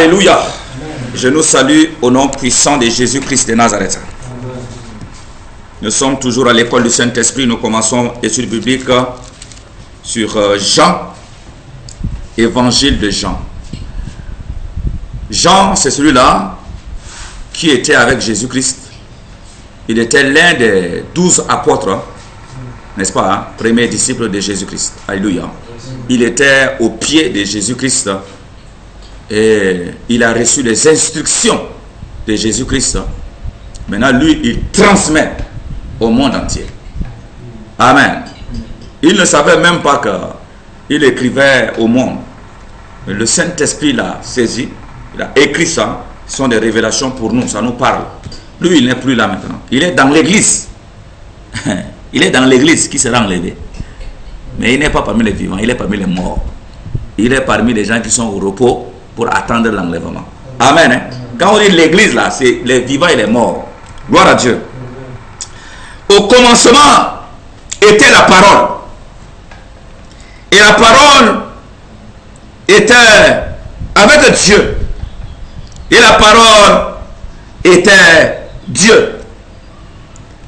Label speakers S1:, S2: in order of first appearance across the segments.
S1: Alléluia. Je nous salue au nom puissant de Jésus-Christ de Nazareth. Nous sommes toujours à l'école du Saint-Esprit. Nous commençons l'étude biblique sur Jean, évangile de Jean. Jean, c'est celui-là qui était avec Jésus-Christ. Il était l'un des 12 apôtres, n'est-ce pas, hein? Premier disciple de Jésus-Christ. Alléluia. Il était au pied de Jésus-Christ et il a reçu les instructions de Jésus-Christ. Maintenant, lui, il transmet au monde entier. Amen. Il ne savait même pas qu'il écrivait au monde. Mais le Saint-Esprit l'a saisi, il a écrit ça. Ce sont des révélations pour nous, ça nous parle. Lui, il n'est plus là maintenant. Il est dans l'église. Il est dans l'église qui sera enlevé. Mais il n'est pas parmi les vivants, il est parmi les morts. Il est parmi les gens qui sont au repos pour attendre l'enlèvement. Amen. Hein? Quand on dit l'église là, c'est les vivants et les morts. Gloire à Dieu. Au commencement était la parole. Et la parole était avec Dieu. Et la parole était Dieu.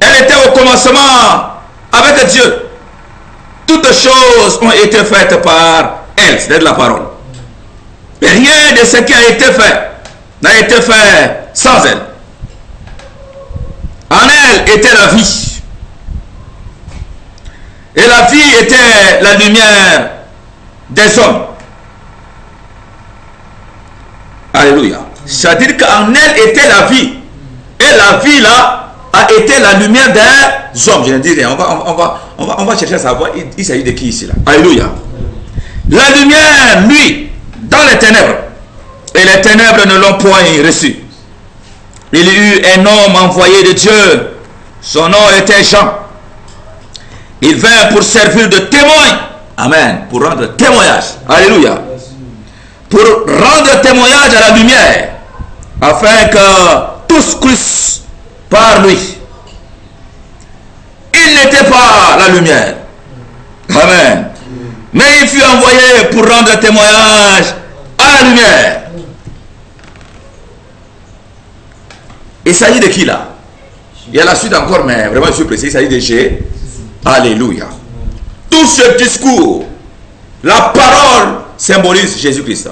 S1: Elle était au commencement avec Dieu. Toutes choses ont été faites par elle, c'est-à-dire la parole. Et rien de ce qui a été fait n'a été fait sans elle. En elle était la vie. Et la vie était la lumière des hommes. Alléluia. C'est-à-dire qu'en elle était la vie. Et la vie là a été la lumière des hommes. Je ne dis rien. On va chercher à savoir. Il s'agit de qui ici là? Alléluia. La lumière, lui, dans les ténèbres. Et les ténèbres ne l'ont point reçu. Il y eut un homme envoyé de Dieu. Son nom était Jean. Il vint pour servir de témoin. Amen. Pour rendre témoignage. Alléluia. Pour rendre témoignage à la lumière. Afin que tous crussent par lui. Il n'était pas la lumière. Amen. Mais il fut envoyé pour rendre témoignage à la lumière. Il s'agit de qui là? Il y a la suite encore, mais vraiment je suis précis. Il s'agit de Jésus. Alléluia. Tout ce discours, la parole symbolise Jésus-Christ.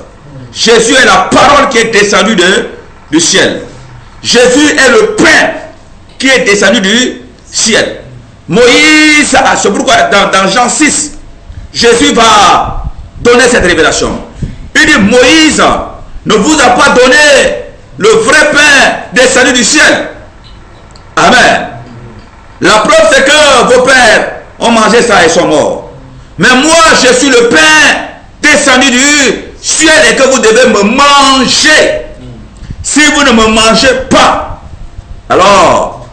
S1: Jésus est la parole qui est descendue du ciel. Jésus est le pain qui est descendu du ciel. Moïse, c'est pourquoi dans Jean 6, Jésus va donner cette révélation. Il dit, Moïse ne vous a pas donné le vrai pain descendu du ciel. Amen. La preuve c'est que vos pères ont mangé ça et sont morts. Mais moi je suis le pain descendu du ciel et que vous devez me manger. Si vous ne me mangez pas, alors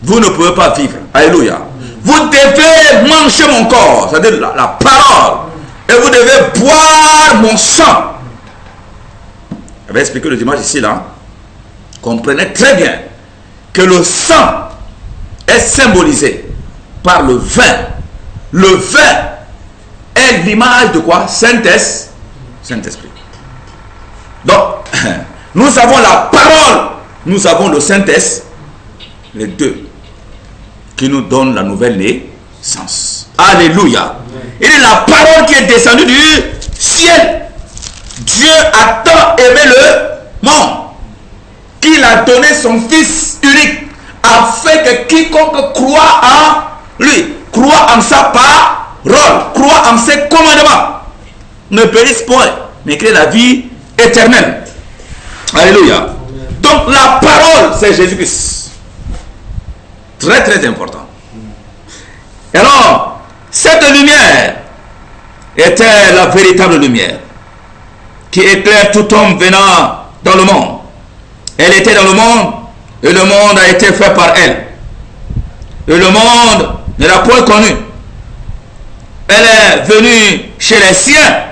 S1: vous ne pouvez pas vivre. Alléluia. Vous devez manger mon corps, c'est-à-dire la parole, et vous devez boire mon sang. Je vais expliquer le dimanche ici là. Comprenez très bien que le sang est symbolisé par le vin. Le vin est l'image de quoi? Saint-Esprit. Donc, nous avons la parole, nous avons le Saint-Esprit, les deux, qui nous donnent la nouvelle naissance. Alléluia. Il est la parole qui est descendue du ciel. Dieu a tant aimé le monde qu'il a donné son Fils unique afin que quiconque croit en lui, croit en sa parole, croit en ses commandements, ne périsse point, mais crée la vie éternelle. Alléluia. Donc la parole, c'est Jésus-Christ. Très très important. Alors, cette lumière était la véritable lumière qui éclaire tout homme venant dans le monde. Elle était dans le monde et le monde a été fait par elle. Et le monde ne l'a point connue. Elle est venue chez les siens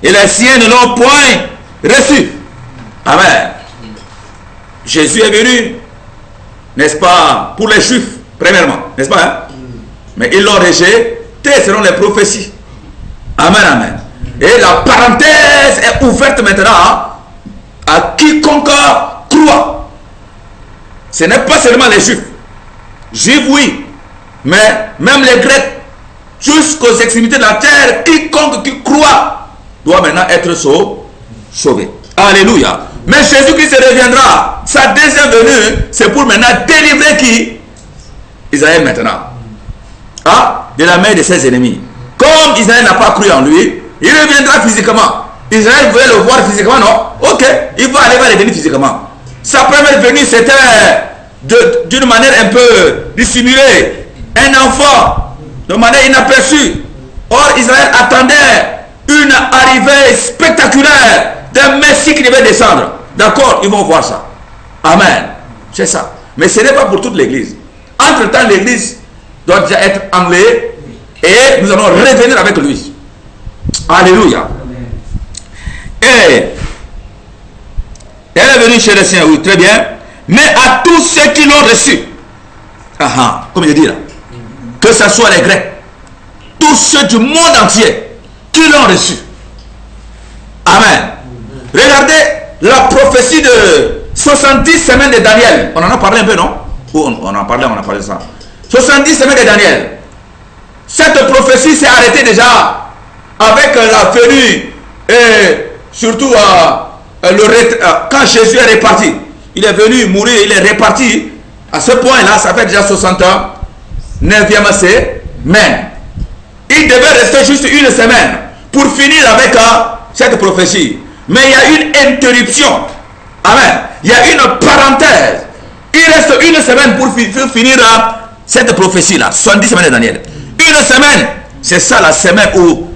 S1: et les siens ne l'ont point reçue. Amen. Jésus est venu, n'est-ce pas, pour les Juifs, premièrement, n'est-ce pas, hein? Mais ils l'ont rejeté selon les prophéties. Amen, amen. Et la parenthèse est ouverte maintenant à quiconque croit. Ce n'est pas seulement les Juifs. Juifs, oui, mais même les Grecs, jusqu'aux extrémités de la terre, quiconque qui croit doit maintenant être sauvé. Alléluia. Mais Jésus-Christ reviendra. Sa deuxième venue, c'est pour maintenant délivrer qui? Israël maintenant. Ah, de la main de ses ennemis. Comme Israël n'a pas cru en lui, il reviendra physiquement. Israël voulait le voir physiquement, non? Ok, il va aller les venir physiquement. Sa première venue, c'était d'une manière un peu dissimulée. Un enfant, de manière inaperçue. Or, Israël attendait une arrivée spectaculaire d'un Messie qui devait descendre. D'accord, ils vont voir ça. Amen. C'est ça. Mais ce n'est pas pour toute l'église. Entre-temps, l'église doit déjà être enlevée et nous allons revenir avec lui. Alléluia. Et elle est venue chez les siens, oui, très bien. Mais à tous ceux qui l'ont reçu, comme je dis là, que ce soit les Grecs, tous ceux du monde entier qui l'ont reçu. Amen. Regardez la prophétie de 70 semaines de Daniel. On en a parlé un peu, non? On en a parlé de ça. 70 semaines de Daniel. Cette prophétie s'est arrêtée déjà avec la venue et surtout quand Jésus est reparti. Il est venu mourir, il est reparti. À ce point-là, ça fait déjà 60 ans. 9e semaine. Il devait rester juste une semaine pour finir avec cette prophétie. Mais il y a une interruption. Amen. Il y a une parenthèse. Il reste une semaine pour finir cette prophétie-là. 70 semaines de Daniel. Une semaine. C'est ça la semaine où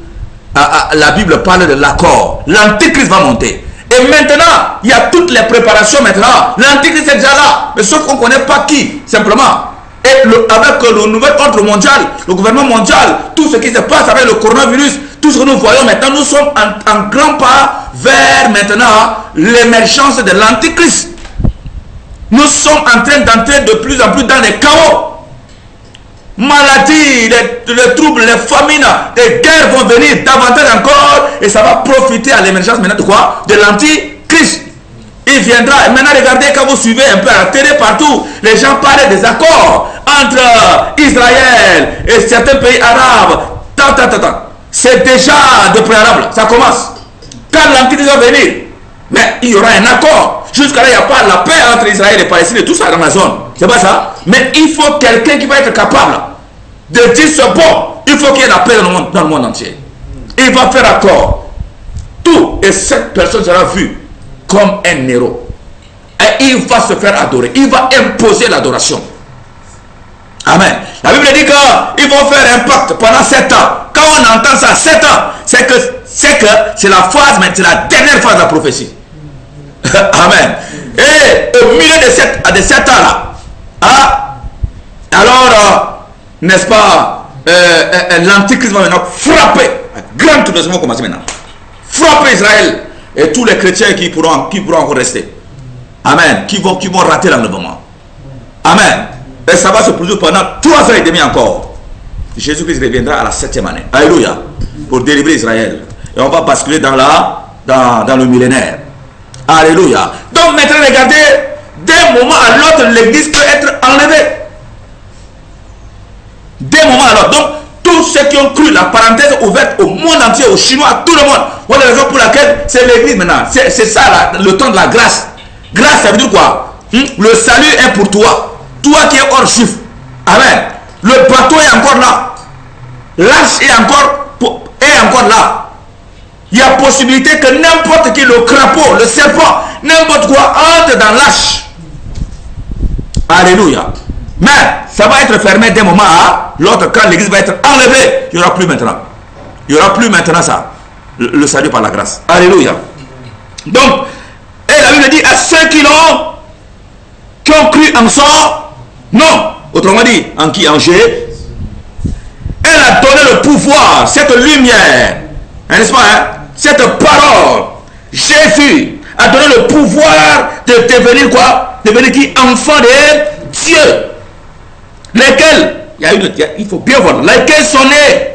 S1: la Bible parle de l'accord. L'Antichrist va monter. Et maintenant, il y a toutes les préparations maintenant. L'Antichrist est déjà là. Mais sauf qu'on ne connaît pas qui, simplement. Et avec le nouvel ordre mondial, le gouvernement mondial, tout ce qui se passe avec le coronavirus, tout ce que nous voyons maintenant, nous sommes en grand pas vers maintenant l'émergence de l'Antichrist. Nous sommes en train d'entrer de plus en plus dans les chaos. Maladies, les troubles, les famines, les guerres vont venir davantage encore et ça va profiter à l'émergence maintenant de quoi? De l'Antichrist. Il viendra. Et maintenant, regardez, quand vous suivez un peu à la télé partout, les gens parlent des accords entre Israël et certains pays arabes. C'est déjà de préalable. Ça commence. Quand l'Antichrist va venir, mais il y aura un accord. Jusqu'à là, il n'y a pas la paix entre Israël et Palestine et tout ça dans la zone. C'est pas ça. Mais il faut quelqu'un qui va être capable de dire ce bon. Il faut qu'il y ait la paix dans le monde entier. Il va faire accord. Tout. Et cette personne sera vue comme un héros. Et il va se faire adorer. Il va imposer l'adoration. Amen. La Bible dit qu'ils vont faire un pacte pendant 7 ans. Quand on entend ça, 7 ans, c'est que c'est la phase, mais c'est la dernière phase de la prophétie. Amen. Et au milieu de 7 ans-là, alors, n'est-ce pas, l'Antichrist va maintenant frapper, grand tremblement commencer maintenant, frapper Israël et tous les chrétiens qui pourront encore rester. Amen. Qui vont rater l'enlèvement. Amen. Et ça va se produire pendant 3 ans et demi encore. Jésus-Christ reviendra à la 7e année. Alléluia. Pour délivrer Israël. Et on va basculer dans le millénaire. Alléluia. Donc maintenant, regardez, d'un moment à l'autre, l'église peut être enlevée. D'un moment à l'autre. Donc, tous ceux qui ont cru, la parenthèse ouverte au monde entier, aux Chinois, à tout le monde. Voilà la raison pour laquelle c'est l'église maintenant. C'est ça le temps de la grâce. Grâce, ça veut dire quoi? Le salut est pour toi. Toi qui es hors juif. Amen. Le bateau est encore là. L'arche est encore là. Il y a possibilité que n'importe qui, le crapaud, le serpent, n'importe quoi entre dans l'arche. Alléluia. Mais ça va être fermé d'un moment à l'autre quand l'église va être enlevée. Il n'y aura plus maintenant. Il n'y aura plus maintenant ça. Le salut par la grâce. Alléluia. Donc, et la Bible dit à ceux qui ont cru en son nom. Autrement dit, en qui? En Jésus. Elle a donné le pouvoir, cette lumière, n'est-ce pas, hein? Cette parole, Jésus a donné le pouvoir de devenir quoi? Devenir qui? Enfant de Dieu. Lesquels, il faut bien voir, lesquels sont nés.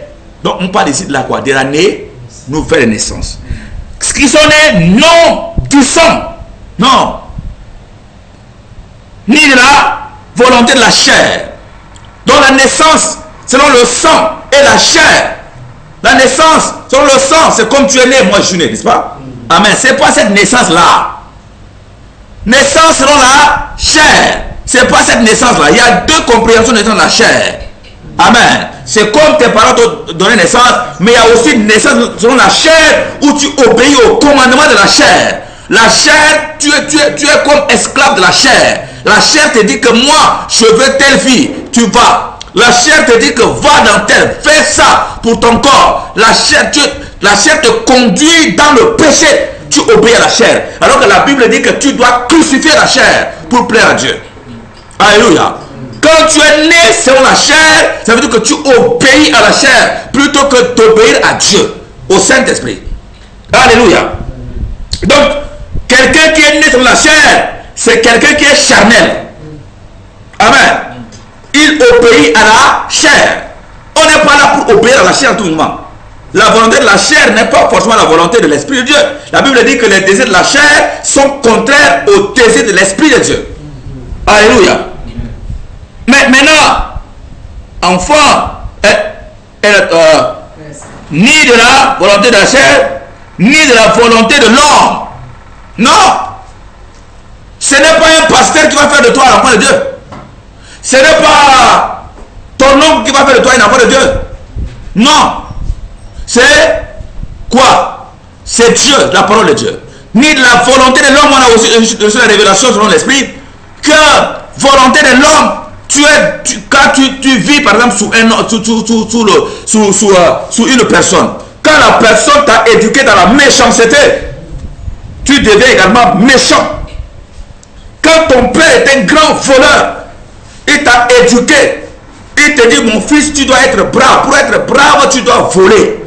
S1: Donc on parle ici de la quoi? De la nouvelle naissance. Ce qui sont nés non du sang, Non. Ni de la volonté de la chair. Donc la naissance, selon le sang et la chair. La naissance, selon le sang, c'est comme tu es né, moi je suis né, n'est-ce pas? Amen. C'est pas cette naissance-là. Naissance selon la chair. C'est pas cette naissance-là. Il y a deux compréhensions de naissance de la chair. Amen. C'est comme tes parents t'ont donné naissance, mais il y a aussi une naissance selon la chair où tu obéis au commandement de la chair. La chair, tu es comme esclave de la chair. La chair te dit que moi, je veux telle fille, tu vas. La chair te dit que va dans telle, fais ça pour ton corps. La chair te conduit dans le péché. Tu obéis à la chair. Alors que la Bible dit que tu dois crucifier la chair pour plaire à Dieu. Alléluia. Quand tu es né selon la chair, ça veut dire que tu obéis à la chair plutôt que d'obéir à Dieu, au Saint-Esprit. Alléluia. Donc, quelqu'un qui est né selon la chair, c'est quelqu'un qui est charnel. Amen. Il obéit à la chair. On n'est pas là pour obéir à la chair tout le monde. La volonté de la chair n'est pas forcément la volonté de l'Esprit de Dieu. La Bible dit que les désirs de la chair sont contraires aux désirs de l'Esprit de Dieu. Alléluia. Mais maintenant, enfant, ni de la volonté de la chair, ni de la volonté de l'homme. Non. Ce n'est pas un pasteur qui va faire de toi l'enfant de Dieu. Ce n'est pas ton oncle qui va faire de toi un enfant de Dieu. Non. C'est quoi? C'est Dieu, la parole de Dieu. Ni de la volonté de l'homme, on a aussi reçu la révélation selon l'Esprit, que volonté de l'homme, quand tu vis par exemple sous une personne, quand la personne t'a éduqué dans la méchanceté, tu deviens également méchant. Quand ton père est un grand voleur, il t'a éduqué, il te dit mon fils, tu dois être brave. Pour être brave, tu dois voler.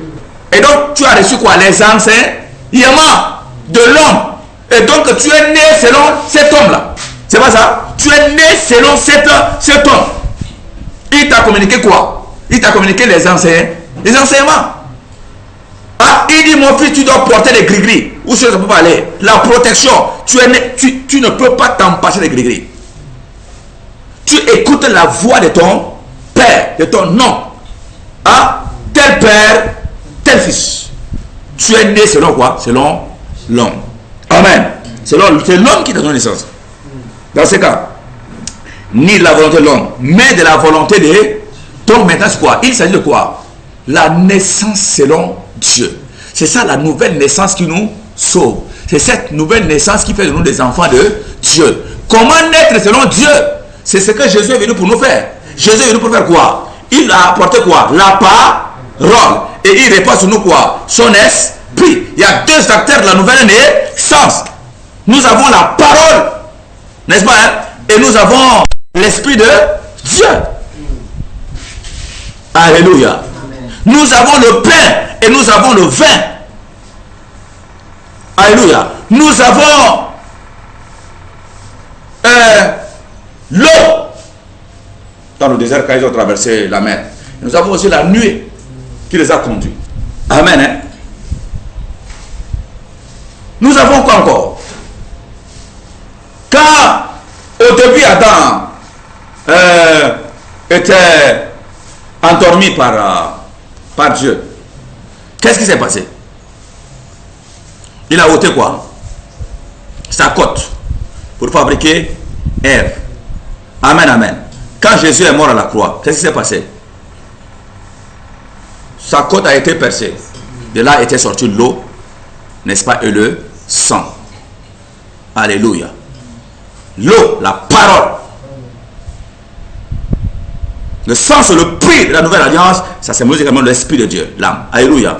S1: Et donc tu as reçu quoi? Les enseignements de l'homme. Et donc tu es né selon cet homme-là. C'est pas ça? Tu es né selon cet homme. Il t'a communiqué quoi? Il t'a communiqué les enseignements. Ah, il dit mon fils, tu dois porter les gris-gris. Où est-ce que ça peut pas aller? La protection. Tu es né, tu ne peux pas t'empêcher des gris-gris. Tu écoutes la voix de ton père, de ton nom. Ah, tel père, tel fils. Tu es né selon quoi? Selon l'homme. Amen. C'est l'homme qui t'a donné naissance. Dans ce cas, ni de la volonté de l'homme, mais de la volonté de... Donc maintenant c'est quoi? Il s'agit de quoi? La naissance selon Dieu. C'est ça la nouvelle naissance qui nous sauve. C'est cette nouvelle naissance qui fait de nous des enfants de Dieu. Comment naître selon Dieu? C'est ce que Jésus est venu pour nous faire. Jésus est venu pour faire quoi? Il a apporté quoi? La parole. Et il répand sur nous quoi? Son esprit. Il y a deux acteurs de la nouvelle naissance. Nous avons la parole, n'est-ce pas? Hein? Et nous avons l'esprit de Dieu. Alléluia. Amen. Nous avons le pain et nous avons le vin. Alléluia. Nous avons l'eau dans le désert quand ils ont traversé la mer. Nous avons aussi la nuée qui les a conduits. Amen. Hein? Nous avons quoi encore? Quand au début Adam était endormi par Dieu, qu'est-ce qui s'est passé? Il a ôté quoi? Sa côte pour fabriquer Ève. Amen, amen. Quand Jésus est mort à la croix, qu'est-ce qui s'est passé? Sa côte a été percée. De là était sorti l'eau, n'est-ce pas, et le sang. Alléluia. L'eau, la parole. Le sang, c'est le prix de la nouvelle alliance. Ça symbolise également l'esprit de Dieu, l'âme. Alléluia.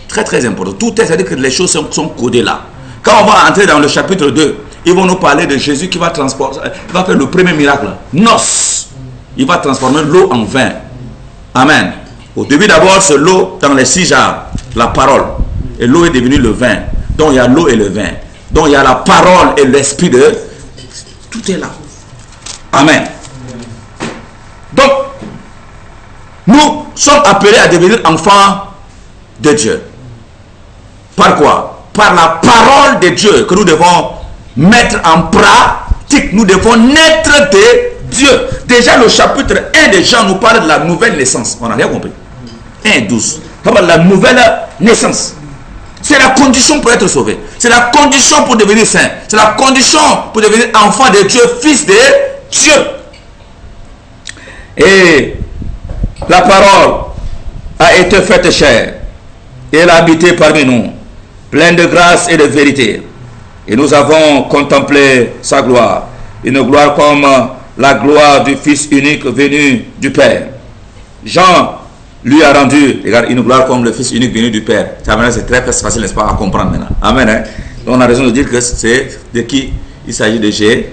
S1: Très très important. Tout est, c'est-à-dire que les choses sont codées là. Quand on va entrer dans le chapitre 2, ils vont nous parler de Jésus qui va transporter, il va faire le premier miracle. Noce. Il va transformer l'eau en vin. Amen. Au début d'abord, c'est l'eau dans les 6 jarres, la parole. Et l'eau est devenue le vin. Donc il y a l'eau et le vin. Donc il y a la parole et l'esprit de... Tout est là. Amen. Donc, nous sommes appelés à devenir enfants de Dieu. Par quoi? Par la parole de Dieu que nous devons mettre en pratique. Nous devons naître de Dieu. Déjà le chapitre 1 de Jean nous parle de la nouvelle naissance. On a bien compris. 1:12. La nouvelle naissance. C'est la condition pour être sauvé. C'est la condition pour devenir saint. C'est la condition pour devenir enfant de Dieu, fils de Dieu. Et la parole a été faite chair. Et elle a habité parmi nous, pleine de grâce et de vérité. Et nous avons contemplé sa gloire. Une gloire comme la gloire du Fils unique venu du Père. Jean lui a rendu, regarde, une gloire comme le Fils unique venu du Père. C'est très facile, n'est-ce pas, à comprendre maintenant. Amen. Hein? Donc on a raison de dire que c'est de qui il s'agit de Jésus.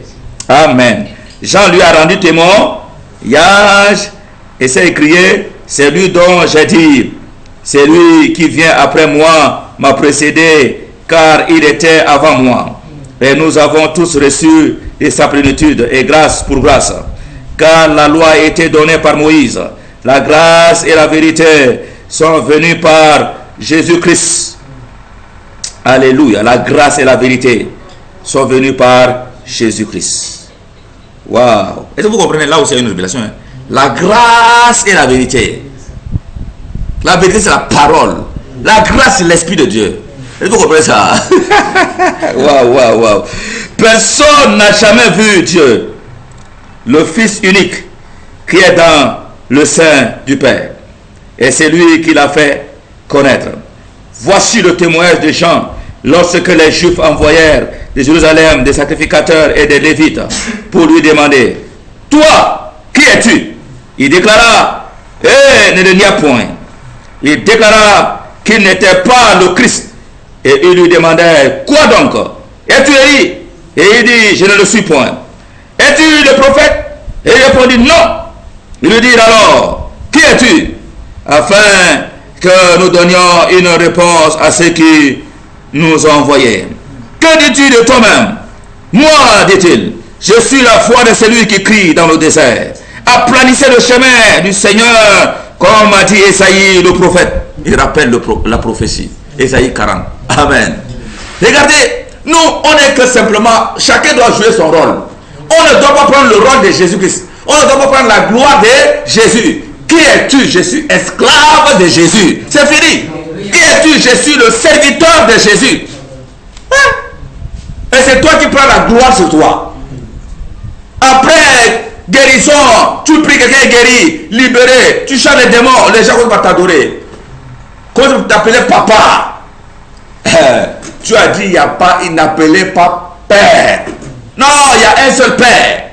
S1: Amen. Jean lui a rendu témoignage et s'est écrié, c'est lui dont j'ai dit, c'est lui qui vient après moi, m'a précédé, car il était avant moi. Et nous avons tous reçu de sa plénitude et grâce pour grâce. Car la loi a été donnée par Moïse. La grâce et la vérité sont venues par Jésus-Christ. Alléluia. La grâce et la vérité sont venues par Jésus-Christ. Waouh. Est-ce que vous comprenez là où c'est une révélation? Hein? La grâce et la vérité. La vérité, c'est la parole. La grâce, c'est l'Esprit de Dieu. Est-ce que vous comprenez ça? Waouh, waouh, waouh. Personne n'a jamais vu Dieu, le Fils unique, qui est dans le sein du Père. Et c'est lui qui l'a fait connaître. Voici le témoignage de Jean, lorsque les Juifs envoyèrent de Jérusalem des sacrificateurs et des Lévites pour lui demander, « Toi, qui es-tu » Il déclara, « Eh, ne le nia point. » Il déclara qu'il n'était pas le Christ. Et il lui demandait, quoi donc? Es-tu Élie? Et il dit, je ne le suis point. Es-tu le prophète? Et il répondit, non. Il lui dit alors, qui es-tu? Afin que nous donnions une réponse à ceux qui nous ont envoyés. Que dis-tu de toi-même? Moi, dit-il, je suis la foi de celui qui crie dans le désert. Aplanissez le chemin du Seigneur, comme a dit Esaïe le prophète. Il rappelle la prophétie. Esaïe 40. Amen. Regardez, nous, on n'est que simplement, chacun doit jouer son rôle. On ne doit pas prendre le rôle de Jésus-Christ. On ne doit pas prendre la gloire de Jésus. Qui es-tu? Je suis esclave de Jésus. C'est fini. Qui es-tu? Je suis le serviteur de Jésus. Hein? Et c'est toi qui prends la gloire sur toi. Après guérison, tu pries, quelqu'un est guéri, libéré, tu chantes les démons, les gens vont t'adorer. Quand tu t'appelais papa, tu as dit il n'appelait pas père. Non, il y a un seul père.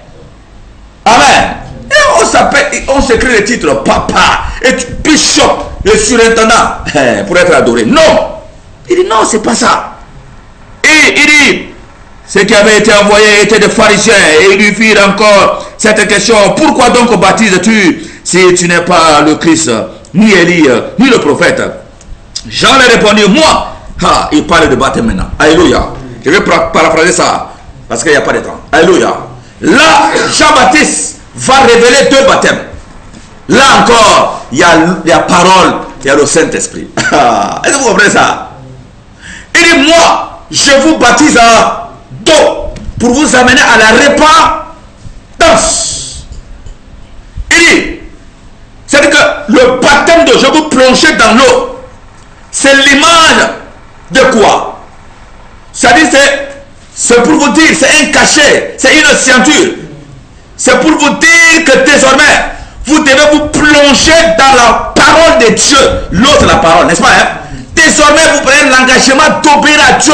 S1: Amen. Et on s'écrit le titre papa et bishop, le surintendant, pour être adoré. Non. Il dit non, c'est pas ça. Et il dit, ceux qui avaient été envoyés étaient des pharisiens. Et ils lui firent encore cette question, pourquoi donc baptises-tu si tu n'es pas le Christ, ni Élie, ni le prophète? Jean lui répondit, moi. Il parle de baptême maintenant. Alléluia. Je vais paraphraser ça, parce qu'il n'y a pas de temps. Alléluia. Là, Jean-Baptiste va révéler deux baptêmes. Là encore, il y a la parole, il y a le Saint-Esprit. Est-ce que vous comprenez ça? Il dit, moi, je vous baptise à d'eau pour vous amener à la repentance. Il dit, c'est-à-dire que le baptême de je vous plonger dans l'eau, c'est l'image de quoi? C'est-à-dire, c'est pour vous dire, c'est un cachet, c'est une ceinture. C'est pour vous dire que désormais, vous devez vous plonger dans la parole de Dieu. L'autre, la parole, n'est-ce pas? Hein? Désormais, vous prenez l'engagement d'obéir à Dieu,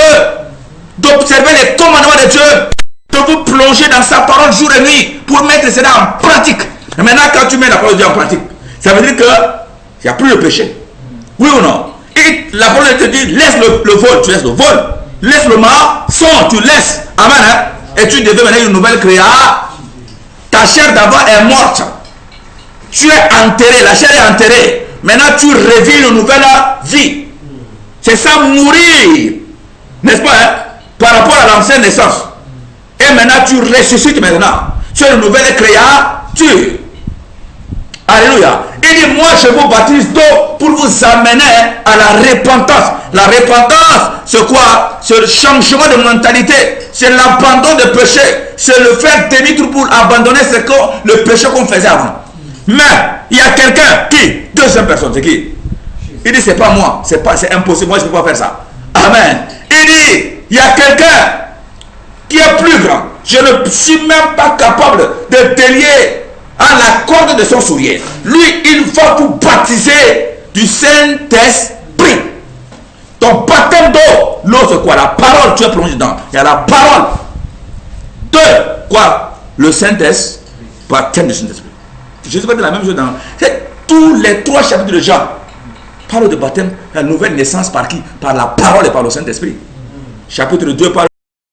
S1: d'observer les commandements de Dieu, de vous plonger dans sa parole jour et nuit pour mettre cela en pratique. Et maintenant, quand tu mets la parole de Dieu en pratique, ça veut dire qu'il n'y a plus de péché. Oui ou non? Et la parole te dit, laisse le vol, tu laisses le vol. Laisse le mensonge, tu laisses. Amen. Hein? Et tu deviens maintenant une nouvelle créature. Ta chair d'avant est morte. Tu es enterré, la chair est enterrée. Maintenant, tu revis une nouvelle vie. C'est ça, mourir. N'est-ce pas? Hein? Par rapport à l'ancienne naissance. Et maintenant, tu ressuscites maintenant. Tu es une nouvelle créature. Alléluia. Il dit, moi je vous baptise d'eau pour vous amener à la repentance. La repentance, c'est quoi? C'est le changement de mentalité. C'est l'abandon de péché. C'est le faire demi-tour pour abandonner le péché qu'on faisait avant. Mais il y a quelqu'un qui, deuxième personne, c'est qui? Il dit, c'est pas moi, c'est impossible, moi je ne peux pas faire ça. Amen. Il dit, il y a quelqu'un qui est plus grand. Je ne suis même pas capable de délier à la corde de son soulier. Lui, il va vous baptiser du Saint-Esprit. Ton baptême d'eau, l'eau c'est quoi? La parole, tu es plongé dedans. Il y a la parole. Deux, quoi? Le Saint-Esprit, baptême du Saint-Esprit. Je ne sais pas de la même chose dans tous les 3 chapitres de Jean. Parle de baptême, la nouvelle naissance par qui? Par la parole et par le Saint-Esprit. Chapitre 2 parle